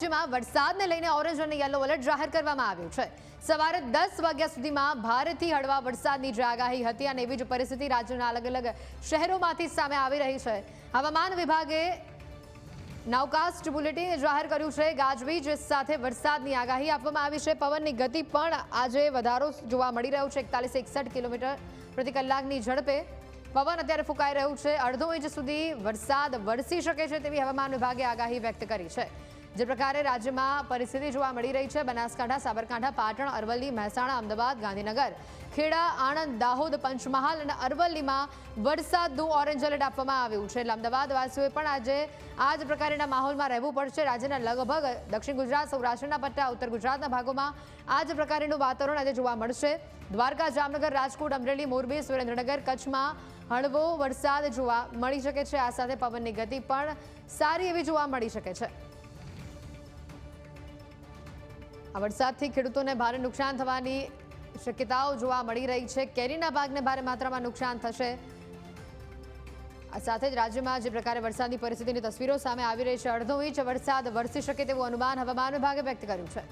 જેમાં વરસાદને લઈને ઓરેન્જ અને યલો એલર્ટ જાહેર કરવામાં આવ્યું છે। સવારે 10 વાગ્યા સુધીમાં ભારેથી હળવા વરસાદની જે આગાહી હતી અને એવી જ પરિસ્થિતિ રાજ્યના અલગ અલગ શહેરોમાંથી સામે આવી રહી છે। હવામાન વિભાગે નાઉકાસ્ટ બુલેટિન જાહેર કર્યું છે। ગાજવીજ સાથે વરસાદની આગાહી આપવામાં આવી છે। પવનની ગતિ પણ આજે વધારો જોવા મળી રહ્યો છે। 41-61 કિલોમીટર પ્રતિ કલાકની ઝડપે પવન અત્યારે ફૂંકાઈ રહ્યું છે। અડધો ઇંચ સુધી વરસાદ વરસી શકે છે તેવી હવામાન વિભાગે આગાહી વ્યક્ત કરી છે। જે પ્રકારે રાજ્યમાં પરિસ્થિતિ જોવા મળી રહી છે, બનાસકાંઠા, સાબરકાંઠા, પાટણ, અરવલ્લી, મહેસાણા, અમદાવાદ, ગાંધીનગર, ખેડા, આણંદ, દાહોદ, પંચમહાલ અને અરવલ્લીમાં વરસાદનું ઓરેન્જ એલર્ટ આપવામાં આવ્યું છે। એટલે અમદાવાદવાસીઓએ પણ આજે આ જ પ્રકારના માહોલમાં રહેવું પડશે। રાજ્યના લગભગ દક્ષિણ ગુજરાત, સૌરાષ્ટ્રના પટ્ટા, ઉત્તર ગુજરાતના ભાગોમાં આ જ પ્રકારનું વાતાવરણ આજે જોવા મળશે। દ્વારકા, જામનગર, રાજકોટ, અમરેલી, મોરબી, સુરેન્દ્રનગર, કચ્છમાં હળવો વરસાદ જોવા મળી શકે છે। આ સાથે પવનની ગતિ પણ સારી એવી જોવા મળી શકે છે। આ વરસાદથી ખેડૂતોને ભારે નુકસાન થવાની શક્યતાઓ જોવા મળી રહી છે। કેરીના પાકને ભારે માત્રામાં નુકસાન થશે। આ સાથે જ રાજ્યમાં જે પ્રકારે વરસાદની પરિસ્થિતિની તસવીરો સામે આવી રહી છે, અડધો ઇંચ વરસાદ વરસી શકે તેવું અનુમાન હવામાન વિભાગે વ્યક્ત કર્યું છે।